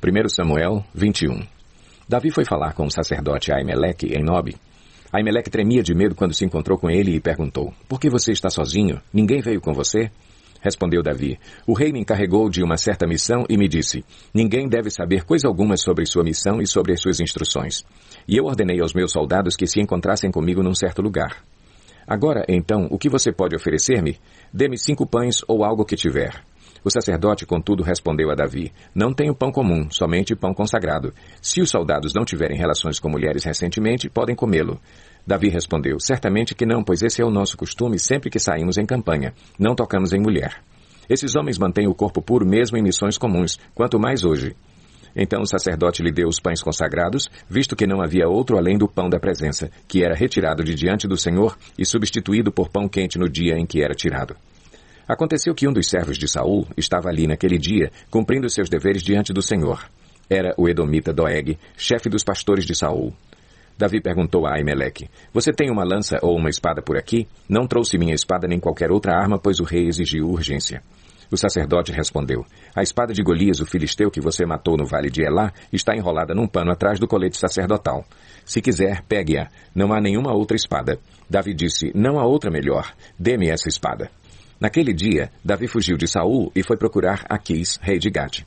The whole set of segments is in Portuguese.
1 Samuel 21. Davi foi falar com o sacerdote Aimeleque em Nobe. Aimeleque tremia de medo quando se encontrou com ele e perguntou: "Por que você está sozinho? Ninguém veio com você?" Respondeu Davi: "O rei me encarregou de uma certa missão e me disse: ninguém deve saber coisa alguma sobre sua missão e sobre as suas instruções. E eu ordenei aos meus soldados que se encontrassem comigo num certo lugar. Agora, então, o que você pode oferecer-me? Dê-me 5 pães ou algo que tiver." O sacerdote, contudo, respondeu a Davi: "Não tenho pão comum, somente pão consagrado. Se os soldados não tiverem relações com mulheres recentemente, podem comê-lo." Davi respondeu: "Certamente que não, pois esse é o nosso costume sempre que saímos em campanha. Não tocamos em mulher. Esses homens mantêm o corpo puro mesmo em missões comuns, quanto mais hoje." Então o sacerdote lhe deu os pães consagrados, visto que não havia outro além do pão da presença, que era retirado de diante do Senhor e substituído por pão quente no dia em que era tirado. Aconteceu que um dos servos de Saul estava ali naquele dia, cumprindo seus deveres diante do Senhor. Era o edomita Doeg, chefe dos pastores de Saul. Davi perguntou a Aimeleque: "Você tem uma lança ou uma espada por aqui?" "Não trouxe minha espada nem qualquer outra arma, pois o rei exigiu urgência." O sacerdote respondeu: "A espada de Golias, o filisteu que você matou no vale de Elá, está enrolada num pano atrás do colete sacerdotal. Se quiser, pegue-a. Não há nenhuma outra espada." Davi disse: "Não há outra melhor. Dê-me essa espada." Naquele dia, Davi fugiu de Saul e foi procurar Aquis, rei de Gate.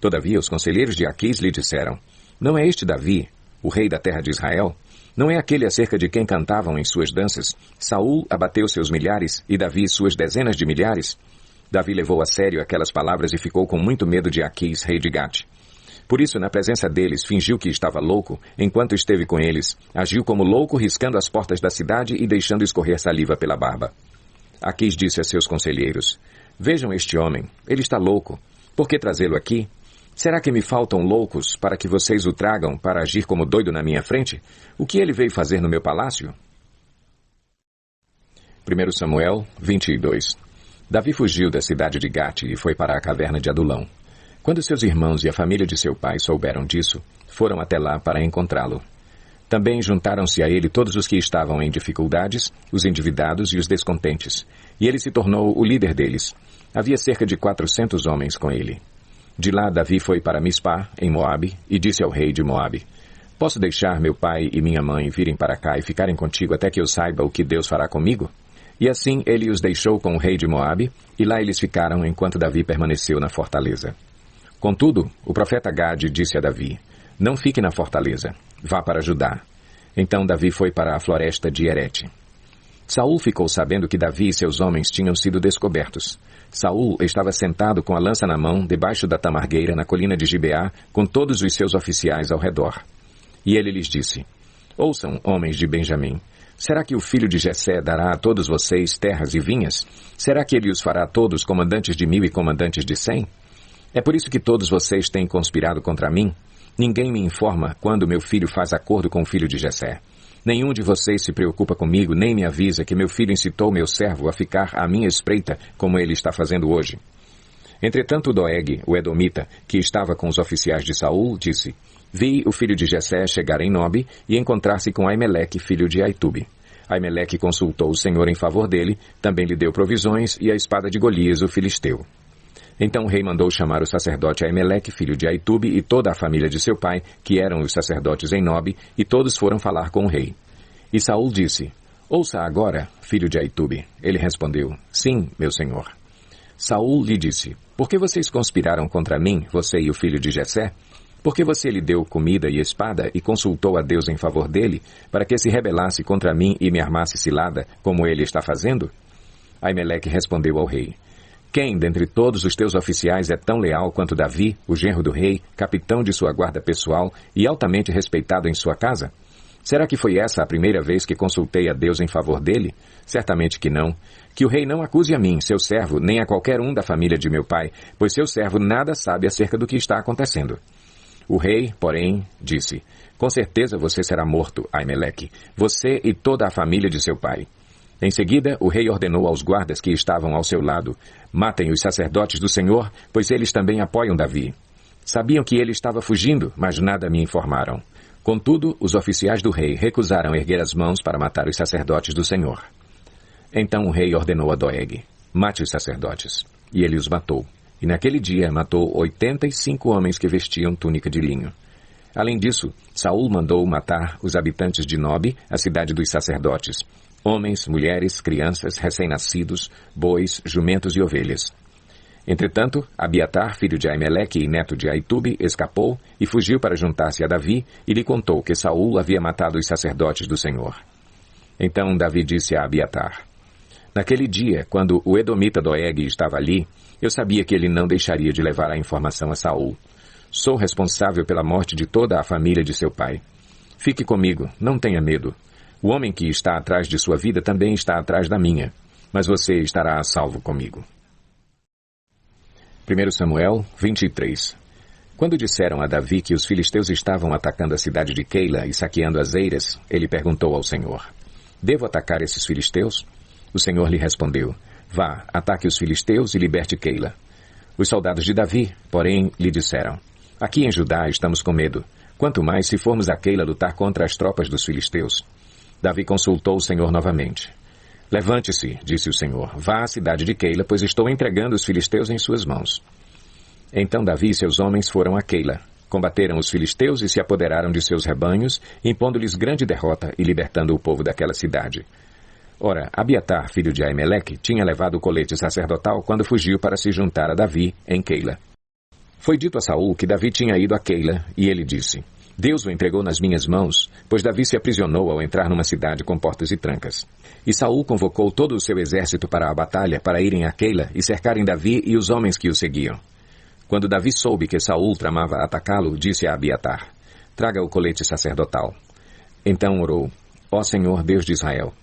Todavia, os conselheiros de Aquis lhe disseram: "Não é este Davi, o rei da terra de Israel? Não é aquele acerca de quem cantavam em suas danças? Saul abateu seus milhares e Davi suas dezenas de milhares?" Davi levou a sério aquelas palavras e ficou com muito medo de Aquis, rei de Gate. Por isso, na presença deles, fingiu que estava louco, enquanto esteve com eles, agiu como louco, riscando as portas da cidade e deixando escorrer saliva pela barba. Aquis disse a seus conselheiros: "Vejam este homem, ele está louco. Por que trazê-lo aqui? Será que me faltam loucos para que vocês o tragam para agir como doido na minha frente? O que ele veio fazer no meu palácio?" 1 Samuel 22. Davi fugiu da cidade de Gate e foi para a caverna de Adulão. Quando seus irmãos e a família de seu pai souberam disso, foram até lá para encontrá-lo. Também juntaram-se a ele todos os que estavam em dificuldades, os endividados e os descontentes, e ele se tornou o líder deles. Havia cerca de 400 homens com ele. De lá Davi foi para Mispá, em Moabe, e disse ao rei de Moabe: "Posso deixar meu pai e minha mãe virem para cá e ficarem contigo até que eu saiba o que Deus fará comigo?" E assim ele os deixou com o rei de Moabe, e lá eles ficaram enquanto Davi permaneceu na fortaleza. Contudo, o profeta Gade disse a Davi: "Não fique na fortaleza, vá para Judá." Então Davi foi para a floresta de Herete. Saul ficou sabendo que Davi e seus homens tinham sido descobertos. Saul estava sentado com a lança na mão, debaixo da tamargueira, na colina de Gibeá, com todos os seus oficiais ao redor. E ele lhes disse: "Ouçam, homens de Benjamim. Será que o filho de Jessé dará a todos vocês terras e vinhas? Será que ele os fará todos comandantes de 1000 e comandantes de 100? É por isso que todos vocês têm conspirado contra mim? Ninguém me informa quando meu filho faz acordo com o filho de Jessé. Nenhum de vocês se preocupa comigo, nem me avisa que meu filho incitou meu servo a ficar à minha espreita, como ele está fazendo hoje." Entretanto Doeg, o edomita, que estava com os oficiais de Saul, disse: "Vi o filho de Jessé chegar em Nobe e encontrar-se com Aimeleque, filho de Aitube. Aimeleque consultou o Senhor em favor dele, também lhe deu provisões e a espada de Golias, o filisteu." Então o rei mandou chamar o sacerdote Aimeleque, filho de Aitube, e toda a família de seu pai, que eram os sacerdotes em Nobe, e todos foram falar com o rei. E Saul disse: "Ouça agora, filho de Aitube." Ele respondeu: "Sim, meu senhor." Saul lhe disse: "Por que vocês conspiraram contra mim, você e o filho de Jessé? Por que você lhe deu comida e espada e consultou a Deus em favor dele, para que se rebelasse contra mim e me armasse cilada, como ele está fazendo?" Aimeleque respondeu ao rei: "Quem dentre todos os teus oficiais é tão leal quanto Davi, o genro do rei, capitão de sua guarda pessoal e altamente respeitado em sua casa? Será que foi essa a primeira vez que consultei a Deus em favor dele? Certamente que não. Que o rei não acuse a mim, seu servo, nem a qualquer um da família de meu pai, pois seu servo nada sabe acerca do que está acontecendo." O rei, porém, disse: "Com certeza você será morto, Aimeleque, você e toda a família de seu pai." Em seguida, o rei ordenou aos guardas que estavam ao seu lado: "Matem os sacerdotes do Senhor, pois eles também apoiam Davi." Sabiam que ele estava fugindo, mas nada me informaram. Contudo, os oficiais do rei recusaram erguer as mãos para matar os sacerdotes do Senhor. Então o rei ordenou a Doeg: "Mate os sacerdotes." E ele os matou. e naquele dia matou 85 homens que vestiam túnica de linho. Além disso, Saul mandou matar os habitantes de Nobe, a cidade dos sacerdotes, homens, mulheres, crianças, recém-nascidos, bois, jumentos e ovelhas. Entretanto, Abiatar, filho de Aimeleque e neto de Aitube, escapou e fugiu para juntar-se a Davi e lhe contou que Saul havia matado os sacerdotes do Senhor. Então Davi disse a Abiatar: naquele dia, quando o edomita Doeg estava ali, eu sabia que ele não deixaria de levar a informação a Saul. Sou responsável pela morte de toda a família de seu pai. Fique comigo, não tenha medo. O homem que está atrás de sua vida também está atrás da minha, mas você estará a salvo comigo. 1 Samuel 23. Quando disseram a Davi que os filisteus estavam atacando a cidade de Keila e saqueando as eiras, ele perguntou ao Senhor: devo atacar esses filisteus? O Senhor lhe respondeu: vá, ataque os filisteus e liberte Keila. Os soldados de Davi, porém, lhe disseram: aqui em Judá estamos com medo, quanto mais se formos a Keila lutar contra as tropas dos filisteus. Davi consultou o Senhor novamente. Levante-se, disse o Senhor, vá à cidade de Keila, pois estou entregando os filisteus em suas mãos. Então Davi e seus homens foram a Keila, combateram os filisteus e se apoderaram de seus rebanhos, impondo-lhes grande derrota e libertando o povo daquela cidade. Ora, Abiatar, filho de Aimeleque, tinha levado o colete sacerdotal quando fugiu para se juntar a Davi em Keila. Foi dito a Saul que Davi tinha ido a Keila, e ele disse: Deus o entregou nas minhas mãos, pois Davi se aprisionou ao entrar numa cidade com portas e trancas. E Saul convocou todo o seu exército para a batalha, para irem a Keila e cercarem Davi e os homens que o seguiam. Quando Davi soube que Saul tramava atacá-lo, disse a Abiatar: traga o colete sacerdotal. Então orou: ó Senhor, Deus de Israel,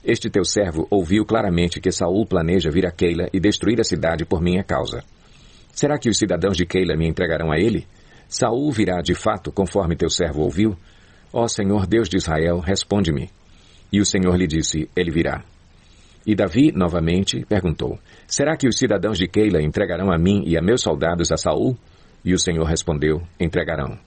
este teu servo ouviu claramente que Saul planeja vir a Keila e destruir a cidade por minha causa. Será que os cidadãos de Keila me entregarão a ele? Saul virá de fato, conforme teu servo ouviu? Ó Senhor, Deus de Israel, responde-me. E o Senhor lhe disse: ele virá. E Davi, novamente, perguntou: será que os cidadãos de Keila entregarão a mim e a meus soldados a Saul? E o Senhor respondeu: entregarão.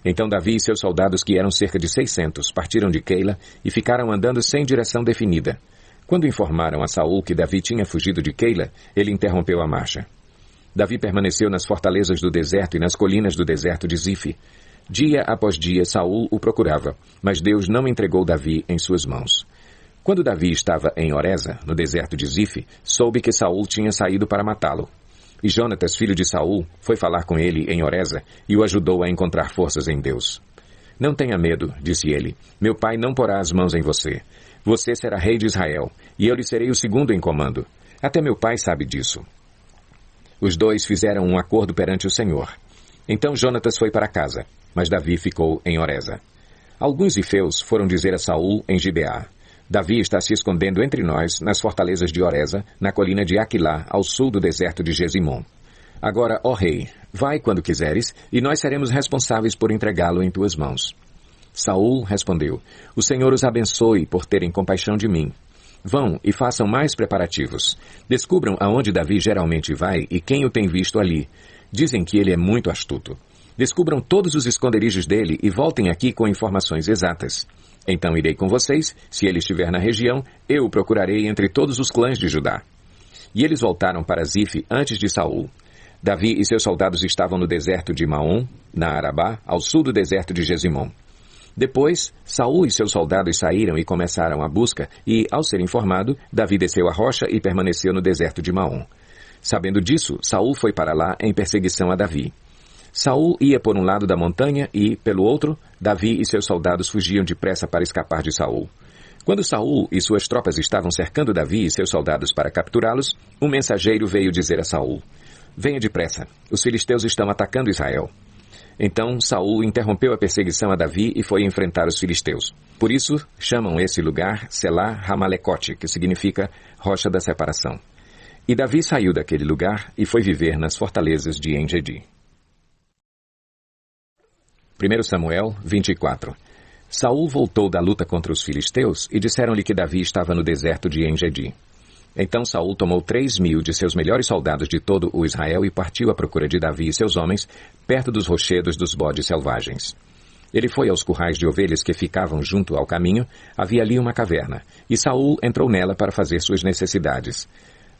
Então Davi e seus soldados, que eram cerca de 600, partiram de Keila e ficaram andando sem direção definida. Quando informaram a Saul que Davi tinha fugido de Keila, ele interrompeu a marcha. Davi permaneceu nas fortalezas do deserto e nas colinas do deserto de Zife. Dia após dia Saul o procurava, mas Deus não entregou Davi em suas mãos. Quando Davi estava em Oreza, no deserto de Zife, soube que Saul tinha saído para matá-lo. E Jonatas, filho de Saul, foi falar com ele em Oreza e o ajudou a encontrar forças em Deus. Não tenha medo, disse ele, meu pai não porá as mãos em você. Você será rei de Israel, e eu lhe serei o segundo em comando. Até meu pai sabe disso. Os dois fizeram um acordo perante o Senhor. Então Jonatas foi para casa, mas Davi ficou em Oreza. Alguns ifeus foram dizer a Saul em Gibeá: Davi está se escondendo entre nós, nas fortalezas de Oreza, na colina de Aquilá, ao sul do deserto de Gesimom. Agora, ó rei, vai quando quiseres, e nós seremos responsáveis por entregá-lo em tuas mãos. Saul respondeu: o Senhor os abençoe por terem compaixão de mim. Vão e façam mais preparativos. Descubram aonde Davi geralmente vai e quem o tem visto ali. Dizem que ele é muito astuto. Descubram todos os esconderijos dele e voltem aqui com informações exatas. Então irei com vocês, se ele estiver na região, eu o procurarei entre todos os clãs de Judá. E eles voltaram para Zife antes de Saul. Davi e seus soldados estavam no deserto de Maom, na Arabá, ao sul do deserto de Gesimom. Depois, Saul e seus soldados saíram e começaram a busca, e, ao ser informado, Davi desceu a rocha e permaneceu no deserto de Maom. Sabendo disso, Saul foi para lá em perseguição a Davi. Saul ia por um lado da montanha e, pelo outro, Davi e seus soldados fugiam depressa para escapar de Saul. Quando Saul e suas tropas estavam cercando Davi e seus soldados para capturá-los, um mensageiro veio dizer a Saul: venha depressa, os filisteus estão atacando Israel. Então Saul interrompeu a perseguição a Davi e foi enfrentar os filisteus. Por isso, chamam esse lugar Selá Ramalecote, que significa rocha da separação. E Davi saiu daquele lugar e foi viver nas fortalezas de En-Gedi. 1 Samuel 24. Saul voltou da luta contra os filisteus e disseram-lhe que Davi estava no deserto de En-Gedi. Então Saul tomou 3.000 de seus melhores soldados de todo o Israel e partiu à procura de Davi e seus homens, perto dos rochedos dos bodes selvagens. Ele foi aos currais de ovelhas que ficavam junto ao caminho, havia ali uma caverna, e Saul entrou nela para fazer suas necessidades.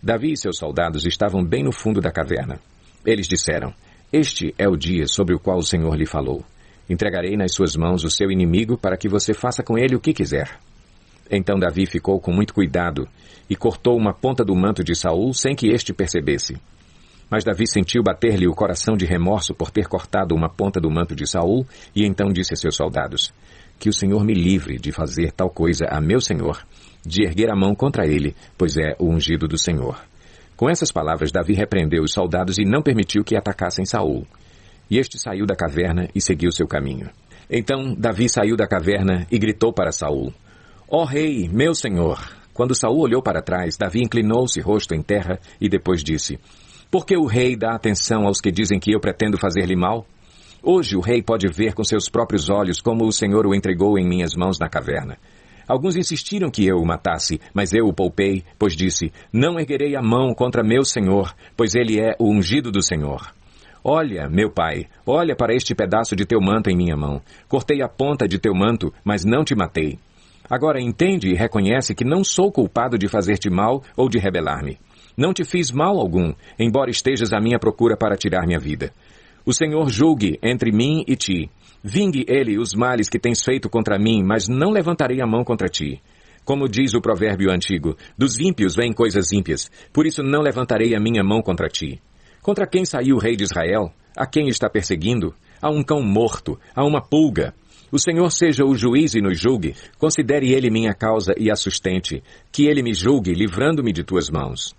Davi e seus soldados estavam bem no fundo da caverna. Eles disseram: Este é o dia sobre o qual o Senhor lhe falou. Entregarei nas suas mãos o seu inimigo para que você faça com ele o que quiser. Então Davi ficou com muito cuidado e cortou uma ponta do manto de Saul sem que este percebesse. Mas Davi sentiu bater-lhe o coração de remorso por ter cortado uma ponta do manto de Saul e então disse a seus soldados: Que o Senhor me livre de fazer tal coisa a meu senhor, de erguer a mão contra ele, pois é o ungido do Senhor. Com essas palavras, Davi repreendeu os soldados e não permitiu que atacassem Saul. E este saiu da caverna e seguiu seu caminho. Então Davi saiu da caverna e gritou para Saul: Ó rei, meu senhor! Quando Saul olhou para trás, Davi inclinou-se rosto em terra e depois disse: Por que o rei dá atenção aos que dizem que eu pretendo fazer-lhe mal? Hoje o rei pode ver com seus próprios olhos como o Senhor o entregou em minhas mãos na caverna. Alguns insistiram que eu o matasse, mas eu o poupei, pois disse: Não erguerei a mão contra meu senhor, pois ele é o ungido do Senhor. Olha, meu pai, olha para este pedaço de teu manto em minha mão. Cortei a ponta de teu manto, mas não te matei. Agora entende e reconhece que não sou culpado de fazer-te mal ou de rebelar-me. Não te fiz mal algum, embora estejas à minha procura para tirar minha vida. O Senhor julgue entre mim e ti. Vingue ele os males que tens feito contra mim, mas não levantarei a mão contra ti. Como diz o provérbio antigo, dos ímpios vêm coisas ímpias, por isso não levantarei a minha mão contra ti. Contra quem saiu o rei de Israel? A quem está perseguindo? A um cão morto, a uma pulga. O Senhor seja o juiz e nos julgue. Considere ele minha causa e a sustente. Que ele me julgue, livrando-me de tuas mãos.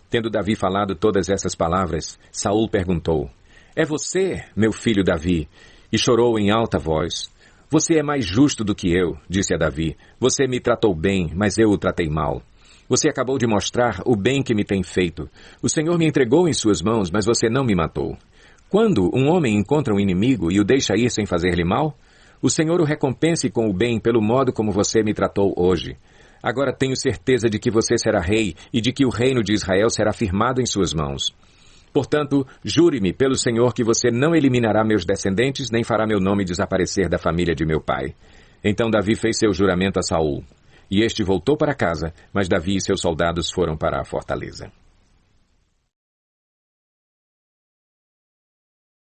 Tendo Davi falado todas essas palavras, Saul perguntou: É você, meu filho Davi? E chorou em alta voz. Você é mais justo do que eu, disse a Davi. Você me tratou bem, mas eu o tratei mal. Você acabou de mostrar o bem que me tem feito. O Senhor me entregou em suas mãos, mas você não me matou. Quando um homem encontra um inimigo e o deixa ir sem fazer-lhe mal, o Senhor o recompense com o bem pelo modo como você me tratou hoje. Agora tenho certeza de que você será rei e de que o reino de Israel será firmado em suas mãos. Portanto, jure-me pelo Senhor que você não eliminará meus descendentes, nem fará meu nome desaparecer da família de meu pai. Então Davi fez seu juramento a Saul. E este voltou para casa, mas Davi e seus soldados foram para a fortaleza.